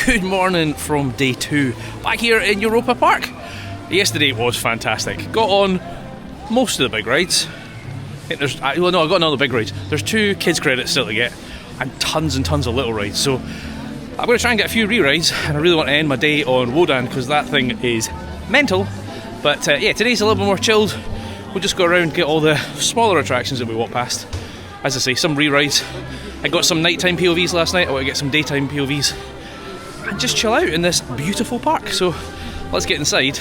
Good morning from day 2, back here in Europa-Park. Yesterday was fantastic. Got on most of the big rides. I got another big rides. There's 2 kids credits still to get, and tons of little rides. So I'm going to try and get a few re-rides, and I really want to end my day on Wodan because that thing is mental. But yeah, today's a little bit more chilled. We'll just go around and get all the smaller attractions that we walk past. As I say, some re-rides. I got some nighttime POVs last night. I want to get some daytime POVs and just chill out in this beautiful park. So let's get inside.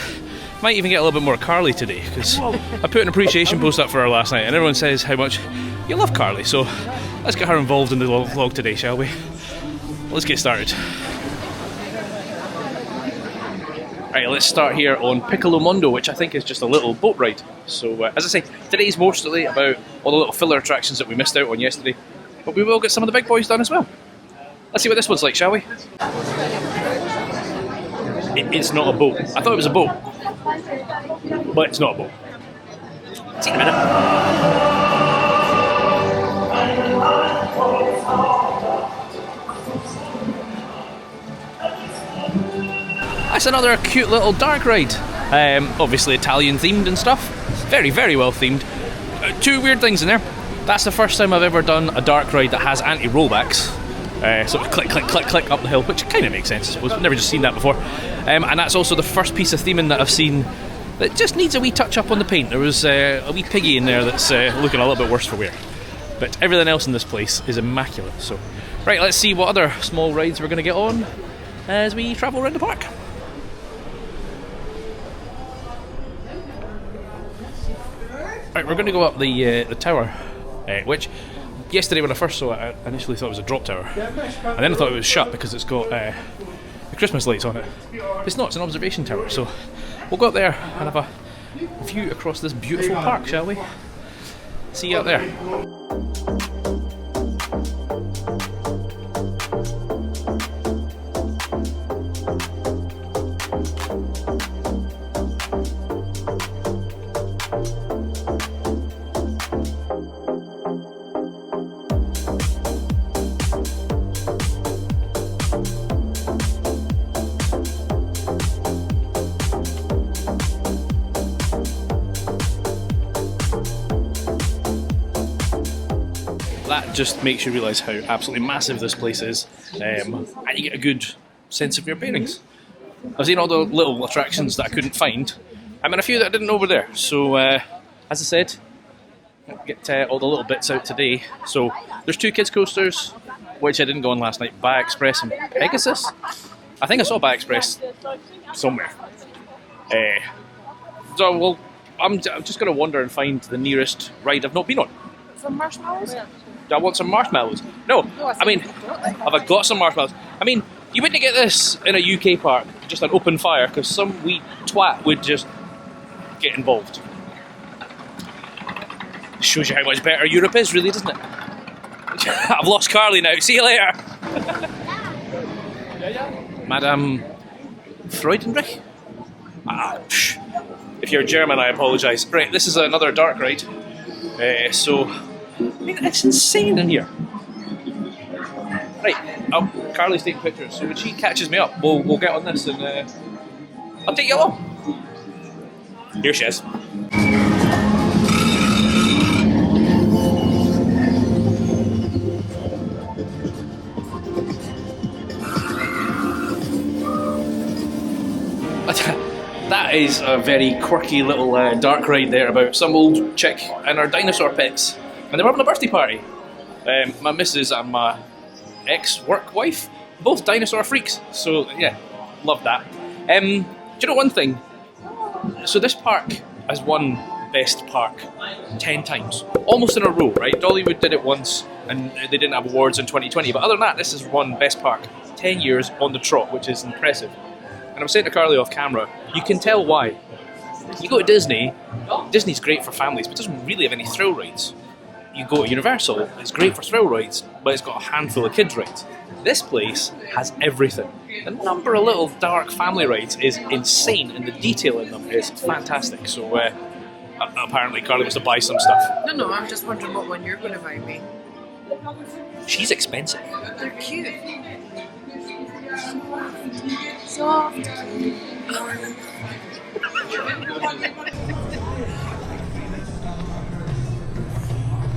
Might even get a little bit more Carly today because I put an appreciation post up for her last night and everyone says how much you love Carly. So let's get her involved in the vlog today, shall we? Let's get started. Right, let's start here on Piccolo Mondo, which I think is just a little boat ride. So as I say, today's mostly about all the little filler attractions that we missed out on yesterday. But we will get some of the big boys done as well. Let's see what this one's like, shall we? It's not a boat. I thought it was a boat. But it's not a boat. See you in a minute. That's another cute little dark ride. Obviously Italian themed and stuff. Very, very well themed. 2 weird things in there. That's the first time I've ever done a dark ride that has anti-rollbacks. Sort of click, click, click, click up the hill, which kind of makes sense, I suppose. I've never just seen that before. And that's also the first piece of theming that I've seen that just needs a wee touch up on the paint. There was a wee piggy in there that's looking a little bit worse for wear. But everything else in this place is immaculate. So, right, let's see what other small rides we're going to get on as we travel around the park. Right, we're going to go up the tower, which yesterday when I first saw it, I initially thought it was a drop tower, and then I thought it was shut because it's got the Christmas lights on it. It's not, it's an observation tower, so we'll go up there and have a view across this beautiful park, shall we? See you out there. That just makes you realise how absolutely massive this place is, and you get a good sense of your bearings. I've seen all the little attractions that I couldn't find, and a few that I didn't know were there. So, as I said, get all the little bits out today. So, there's 2 kids coasters, which I didn't go on last night, Express and Pegasus. I think I saw Express somewhere. So, well, I'm just going to wander and find the nearest ride I've not been on. Some marshmallows? Do I want some marshmallows? No, I mean, have I got some marshmallows? I mean, you wouldn't get this in a UK park, just an open fire, because some wee twat would just get involved. Shows you how much better Europe is, really, doesn't it? I've lost Carly now, see you later! Madame Freudenreich? If you're German, I apologise. Right, this is another dark ride. I mean, it's insane in here. Right, Carly's taking pictures, so when she catches me up, we'll get on this and I'll take you along. Here she is. That is a very quirky little dark ride there about some old chick and her dinosaur pets. And they were having a birthday party. My missus and my ex-work wife, both dinosaur freaks. So yeah, love that. Do you know one thing? So this park has won Best Park 10 times. Almost in a row, right? Dollywood did it once and they didn't have awards in 2020. But other than that, this has won Best Park 10 years on the trot, which is impressive. And I'm saying to Carly off camera, you can tell why. You go to Disney, Disney's great for families, but it doesn't really have any thrill rides. You go to Universal, it's great for thrill rides, but it's got a handful of kids rides. This place has everything. The number of little dark family rides is insane, and the detail in them is fantastic. So apparently Carly wants to buy some stuff. No, I'm just wondering what one you're going to buy me. She's expensive. They're cute. Soft.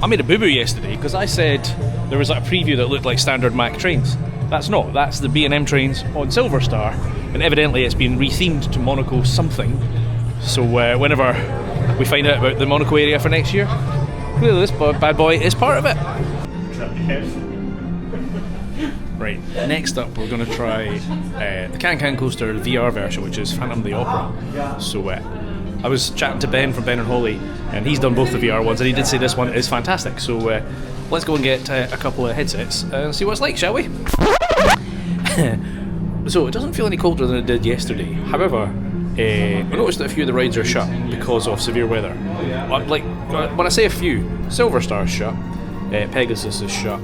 I made a boo-boo yesterday because I said there was like a preview that looked like standard Mac trains. That's not. That's the B&M trains on Silver Star, and evidently it's been rethemed to Monaco something. So whenever we find out about the Monaco area for next year, clearly this bad boy is part of it. Right, next up we're going to try the Can Coaster VR version, which is Phantom of the Opera. So I was chatting to Ben from Ben and Holly, and he's done both the VR ones, and he did say this one is fantastic. So let's go and get a couple of headsets and see what it's like, shall we? So it doesn't feel any colder than it did yesterday. However, I noticed that a few of the rides are shut because of severe weather. Like when I say a few, Silver Star's shut, Pegasus is shut,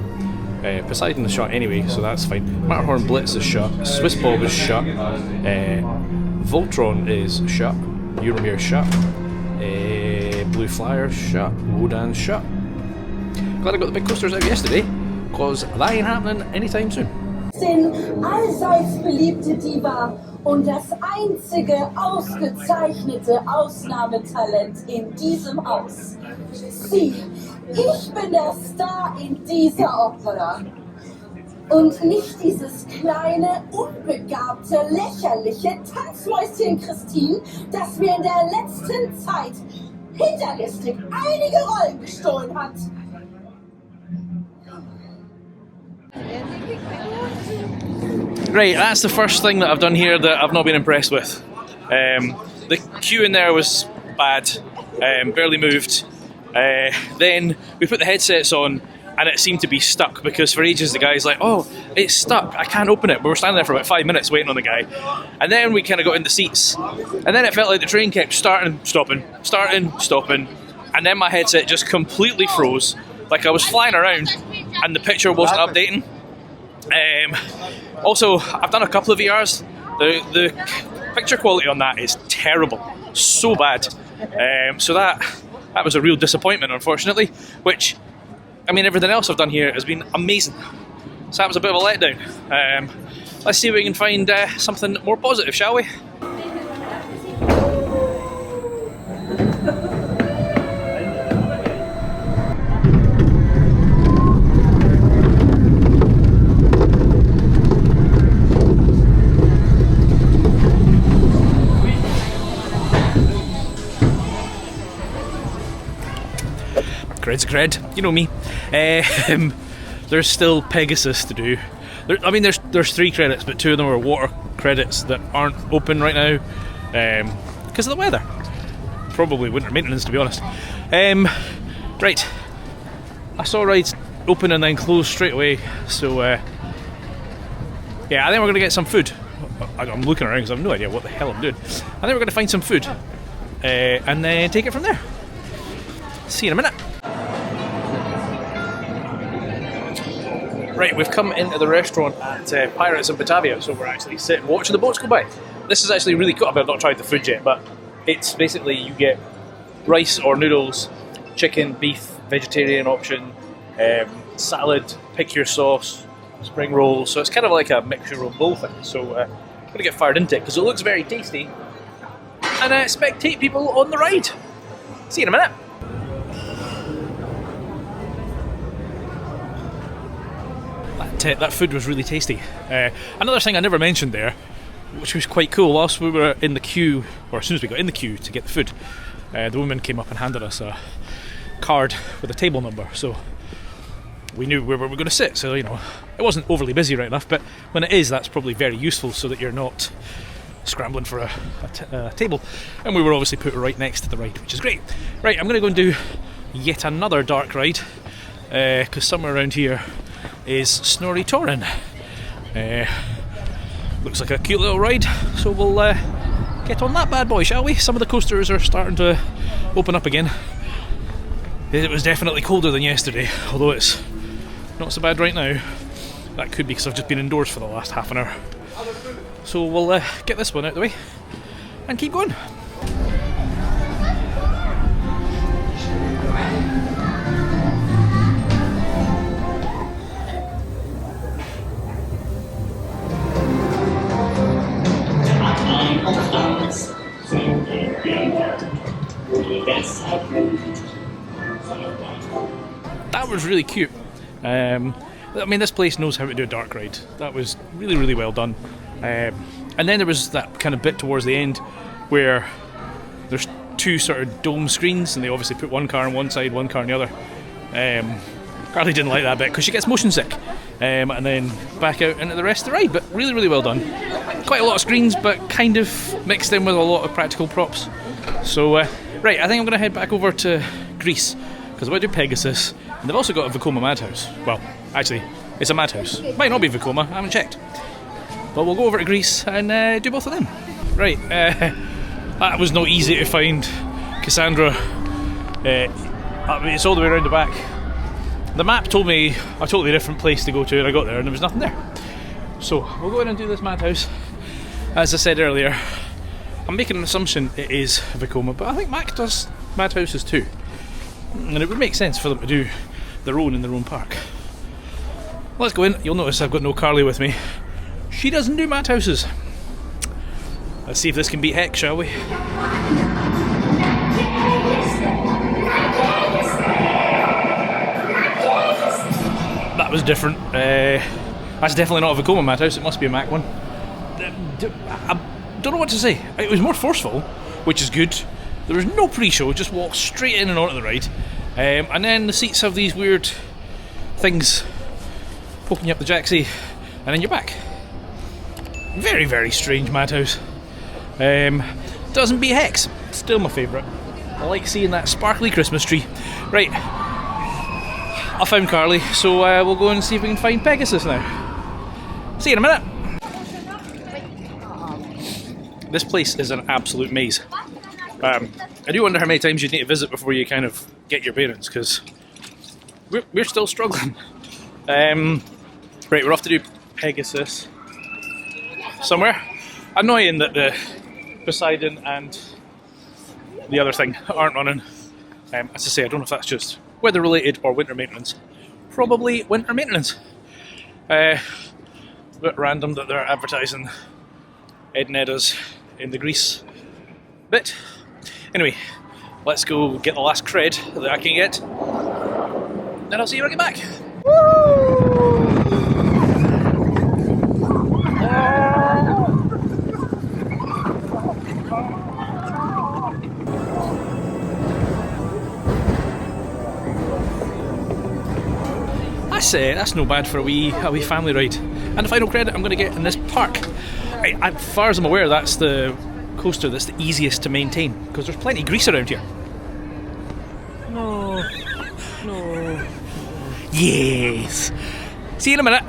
Poseidon is shut anyway, so that's fine. Matterhorn Blitz is shut, Swiss Bob is shut, Voltron is shut, Euromere shut, Blue Flyer's shut, Wodan's shut. Glad I got the big coasters out yesterday, because that ain't happening anytime soon. Allseits beliebte Diva und das einzige ausgezeichnete Ausnahmetalent in diesem Haus. Sie, ich bin der Star in dieser Opera. Und nicht dieses kleine, unbegabte, lächerliche Tanzmäuschen Christine, das mir in der letzten Zeit hinterlistig einige Rollen gestohlen hat. Right, that's the first thing that I've done here that I've not been impressed with. The queue in there was bad, barely moved. Then we put the headsets on and it seemed to be stuck because for ages the guy's like, oh, it's stuck, I can't open it. We were standing there for about 5 minutes waiting on the guy. And then we kind of got in the seats. And then it felt like the train kept starting, stopping. And then my headset just completely froze. Like I was flying around and the picture wasn't updating. Also, I've done a couple of VRs. The picture quality on that is terrible, so bad. So that was a real disappointment, unfortunately. Which, I mean, everything else I've done here has been amazing. So that was a bit of a letdown. Let's see if we can find something more positive, shall we? Cred's a cred, you know me. There's still Pegasus to do. There's 3 credits, but 2 of them are water credits that aren't open right now because of the weather. Probably winter maintenance, to be honest. Right, I saw rides open and then close straight away, so yeah, I think we're going to get some food. I'm looking around because I have no idea what the hell I'm doing. I think we're going to find some food and then take it from there. See you in a minute. Right, we've come into the restaurant at Pirates in Batavia, so we're actually sitting watching the boats go by. This is actually really cool. I've not tried the food yet, but it's basically you get rice or noodles, chicken, beef, vegetarian option, salad, pick your sauce, spring rolls. So it's kind of like a mixture of both things. So I'm going to get fired into it because it looks very tasty. And spectate people on the ride. See you in a minute. That food was really tasty. Another thing I never mentioned there, which was quite cool, whilst we were in the queue, or as soon as we got in the queue to get the food, the woman came up and handed us a card with a table number, so we knew where we were going to sit. So, you know, it wasn't overly busy right enough, but when it is, that's probably very useful so that you're not scrambling for a table. And we were obviously put right next to the ride, which is great. Right, I'm going to go and do yet another dark ride, because somewhere around here is Snorri Touren. Looks like a cute little ride, so we'll get on that bad boy, shall we? Some of the coasters are starting to open up again. It was definitely colder than yesterday, although it's not so bad right now. That could be because I've just been indoors for the last half an hour. So we'll get this one out of the way and keep going. That was really cute. I mean, this place knows how to do a dark ride. That was really, really well done. And then there was that kind of bit towards the end where there's two sort of dome screens, and they obviously put one car on one side, one car on the other. Carly didn't like that bit because she gets motion sick. And then back out into the rest of the ride, but really, really well done. Quite a lot of screens, but kind of mixed in with a lot of practical props. So, right, I think I'm going to head back over to Greece, because I want to do Pegasus, and they've also got a Vekoma Madhouse. Well, actually, it's a madhouse. Might not be Vekoma, I haven't checked. But we'll go over to Greece and do both of them. Right, that was not easy to find Cassandra. I mean, it's all the way around the back. The map told me a totally different place to go to, and I got there and there was nothing there. So, we'll go in and do this madhouse. As I said earlier, I'm making an assumption it is Vekoma, but I think Mac does madhouses too. And it would make sense for them to do their own in their own park. Let's go in. You'll notice I've got no Carly with me. She doesn't do madhouses. Let's see if this can beat heck, shall we? That was different. That's definitely not a Vekoma madhouse. It must be a Mac one. I don't know what to say. It was more forceful, which is good. There was no pre-show, just walk straight in and onto the ride. And then the seats have these weird things poking you up the jacksie, and then you're back. Very, very strange madhouse. Doesn't beat Hex. Still my favourite. I like seeing that sparkly Christmas tree. Right, I found Carly, so we'll go and see if we can find Pegasus now. See you in a minute. This place is an absolute maze. I do wonder how many times you need to visit before you kind of get your bearings, because we're still struggling. Right, we're off to do Pegasus somewhere. Annoying that the Poseidon and the other thing aren't running. As I say, I don't know if that's just weather related or winter maintenance. Probably winter maintenance. A bit random that they're advertising Ed and Edda's in the Greece bit. Anyway, let's go get the last cred that I can get. Then I'll see you when I get back. That's no bad for a wee family ride. And the final credit I'm going to get in this park. As far as I'm aware, that's the coaster that's the easiest to maintain, because there's plenty of grease around here. No. Yes. See you in a minute.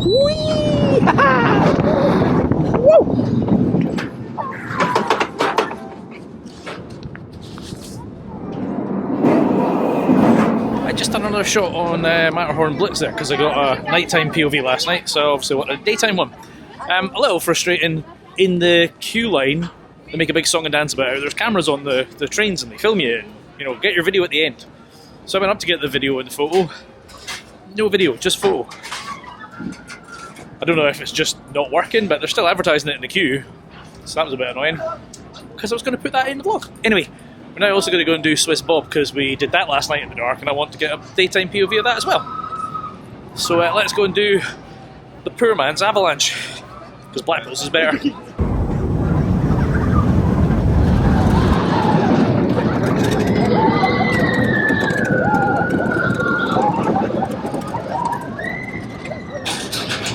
Whee! Woo! I just done another shot on Matterhorn Blitz there, because I got a nighttime POV last night, so obviously I want a daytime one. A little frustrating in the queue line. They make a big song and dance about it. There's cameras on the trains and they film you, and, get your video at the end. So I went up to get the video and the photo. No video, just photo. I don't know if it's just not working, but they're still advertising it in the queue, so that was a bit annoying, because I was going to put that in the vlog. Anyway, we're now also going to go and do Swiss Bob, because we did that last night in the dark, and I want to get a daytime POV of that as well. So let's go and do the poor man's avalanche, because Blackpool's is better.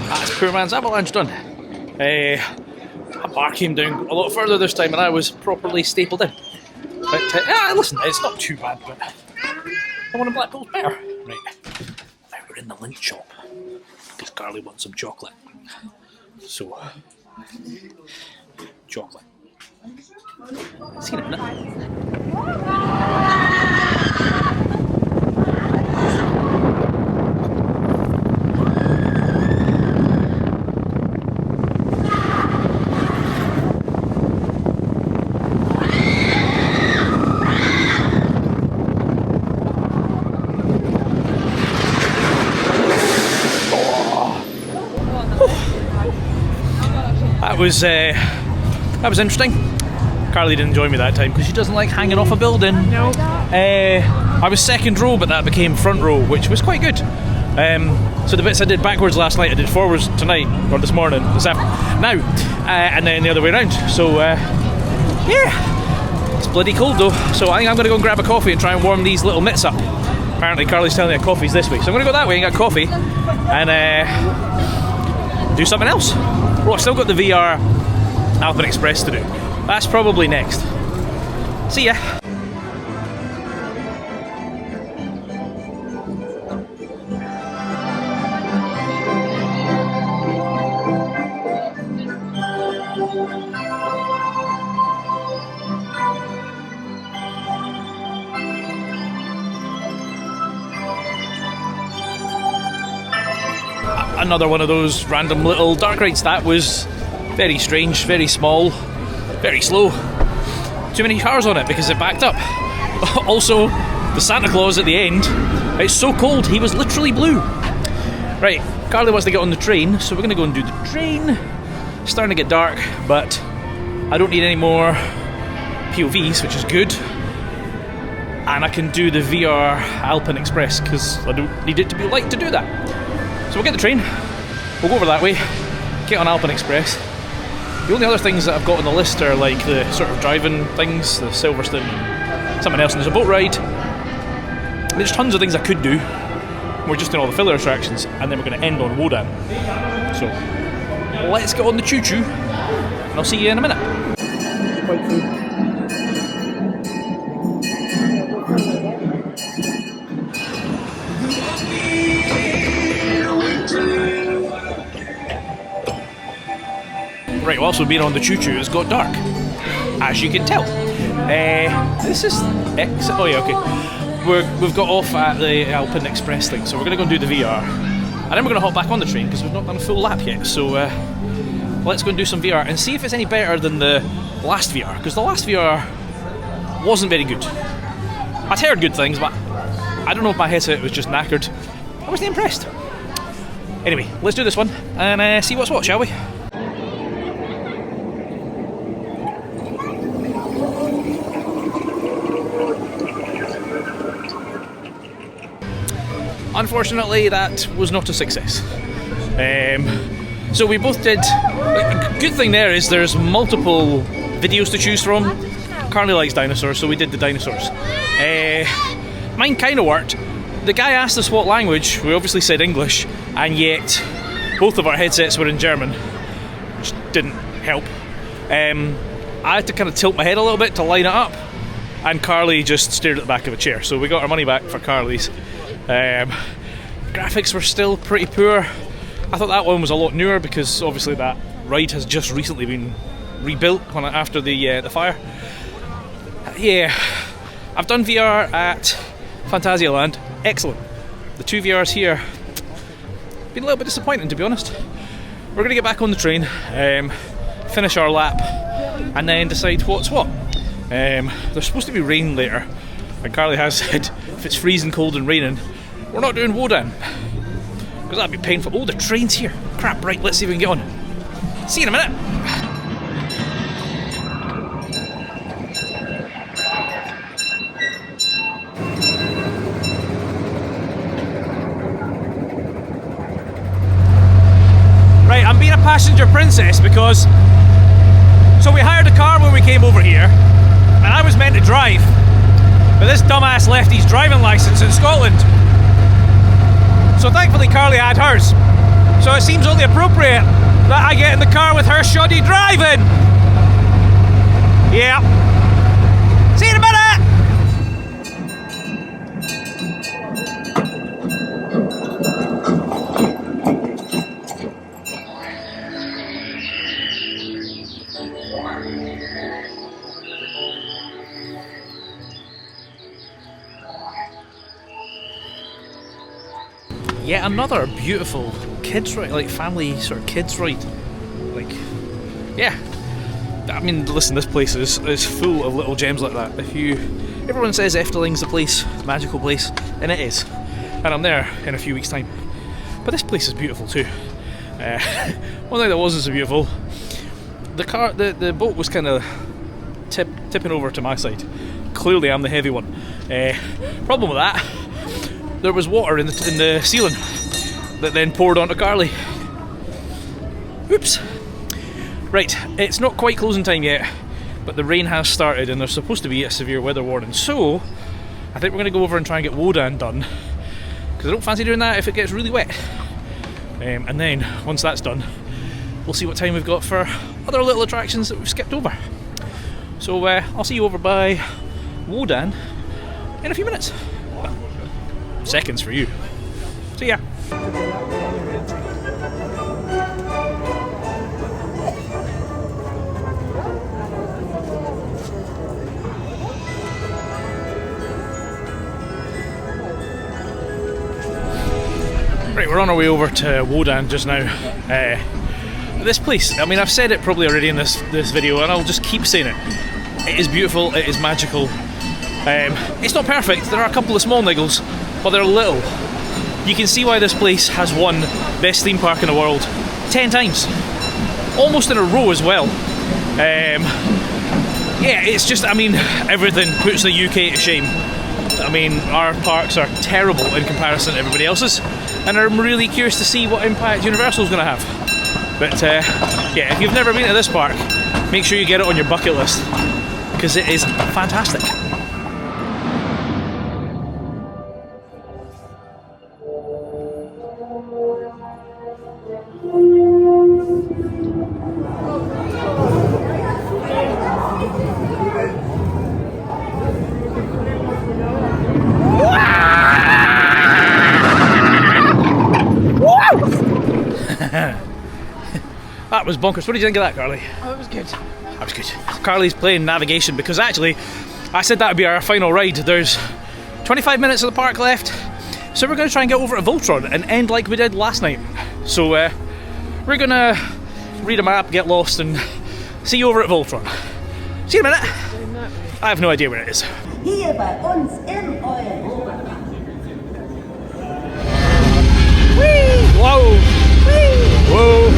That's poor man's avalanche done. A bar came down a lot further this time, and I was properly stapled in. But listen, it's not too bad, but I want a Blackpool's better. Right, now we're in the lint shop, because Carly wants some chocolate. So, chocolate. See you in a minute. that was interesting. Carly didn't join me that time because she doesn't like hanging off a building. No. I was second row, but that became front row, which was quite good. So the bits I did backwards last night, I did forwards tonight, or this morning, now, and then the other way around. So yeah, it's bloody cold though. So I think I'm going to go and grab a coffee and try and warm these little mitts up. Apparently Carly's telling me coffee's this way, so I'm going to go that way and get coffee and do something else. Oh, I've still got the VR Alpenexpress to do. That's probably next. See ya. Another one of those random little dark rides. That was very strange, very small, very slow. Too many cars on it because it backed up. Also, the Santa Claus at the end, it's so cold, he was literally blue. Right, Carly wants to get on the train, so we're going to go and do the train. It's starting to get dark, but I don't need any more POVs, which is good. And I can do the VR Alpenexpress because I don't need it to be light to do that. So we'll get the train, we'll go over that way, get on Alpenexpress. The only other things that I've got on the list are like the sort of driving things, the Silverstone, something else, and there's a boat ride. There's tons of things I could do. We're just doing all the filler attractions, and then we're going to end on Wodan. So let's get on the choo-choo, and I'll see you in a minute. Right, whilst we've been on the choo-choo, it's got dark, as you can tell. This is oh yeah, okay. We've got off at the Alpenexpress thing, so we're going to go and do the VR, and then we're going to hop back on the train because we've not done a full lap yet. So let's go and do some VR and see if it's any better than the last VR, because the last VR wasn't very good. I'd heard good things, but I don't know if my headset was just knackered. I wasn't impressed. Anyway, let's do this one and see what's what, shall we? Unfortunately, that was not a success. So we both did. A good thing there is there's multiple videos to choose from. Carly likes dinosaurs, so we did the dinosaurs. Mine kind of worked. The guy asked us what language. We obviously said English, and yet both of our headsets were in German, which didn't help. I had to kind of tilt my head a little bit to line it up, and Carly just stared at the back of a chair. So we got our money back for Carly's. Graphics were still pretty poor. I thought that one was a lot newer because obviously that ride has just recently been rebuilt after the fire. Yeah, I've done VR at Phantasialand. Excellent. The two VRs here been a little bit disappointing, to be honest. We're going to get back on the train, finish our lap, and then decide what's what. There's supposed to be rain later, and Carly has said if it's freezing cold and raining, we're not doing Wodan, because that'd be painful. Oh, the train's here. Crap, right, let's see if we can get on. See you in a minute. Right, I'm being a passenger princess because... So we hired a car when we came over here, and I was meant to drive, but this dumbass left his driving licence in Scotland. So thankfully Carly had hers. So it seems only appropriate that I get in the car with her shoddy driving. Yeah. See you in a minute! Yet another beautiful kids ride, like family sort of kids ride. Like, yeah. I mean, listen, this place is full of little gems like that. Everyone says Efteling's the place, magical place, and it is. And I'm there in a few weeks' time. But this place is beautiful too. One thing that wasn't so beautiful the boat was kind of tipping over to my side. Clearly I'm the heavy one. Problem with that, there was water in the ceiling that then poured onto Carly. Oops. Right, it's not quite closing time yet, but the rain has started and there's supposed to be a severe weather warning, so I think we're going to go over and try and get Wodan done, because I don't fancy doing that if it gets really wet. And then, once that's done, we'll see what time we've got for other little attractions that we've skipped over. So I'll see you over by Wodan in a few minutes. Well, seconds for you. See ya. Right, we're on our way over to Wodan just now. This place, I mean, I've said it probably already in this video, and I'll just keep saying it. It is beautiful, it is magical. It's not perfect, there are a couple of small niggles, but they're little. You can see why this place has won Best Theme Park in the World 10 times. Almost in a row as well. Yeah, it's just, I mean, everything puts the UK to shame. I mean, our parks are terrible in comparison to everybody else's, and I'm really curious to see what impact Universal's going to have. But yeah, if you've never been to this park, make sure you get it on your bucket list, because it is fantastic. That was bonkers. What did you think of that, Carly? Oh, it was good. That was good. Carly's playing navigation because actually I said that would be our final ride. There's 25 minutes of the park left, so we're going to try and get over to Voltron and end like we did last night. So we're going to read a map, get lost, and see you over at Voltron. See you in a minute. I have no idea where it is. Hier bei uns im Europa-Park. Whoa! Whoa!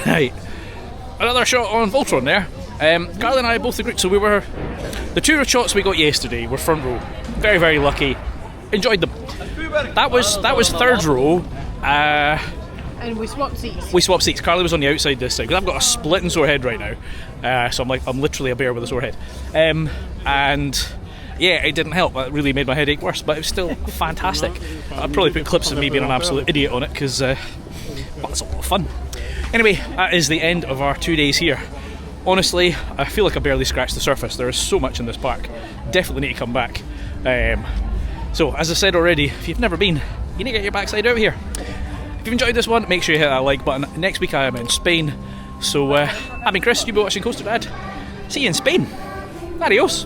Right, another shot on Voltron there. Carly and I both agreed, so the two shots we got yesterday were front row. Very, very lucky. Enjoyed them. That was third row. And we swapped seats. We swapped seats. Carly was on the outside this time because I've got a splitting sore head right now. So I'm literally a bear with a sore head. And yeah, it didn't help. It really made my headache worse, but it was still fantastic. I'd probably put clips of me being an absolute idiot on it because it's a lot of fun. Anyway, that is the end of our 2 days here. Honestly, I feel like I barely scratched the surface. There is so much in this park. Definitely need to come back. So, as I said already, if you've never been, you need to get your backside out here. If you've enjoyed this one, make sure you hit that like button. Next week I am in Spain. So, I've been Chris, you've been watching Coaster Dad. See you in Spain. Adios.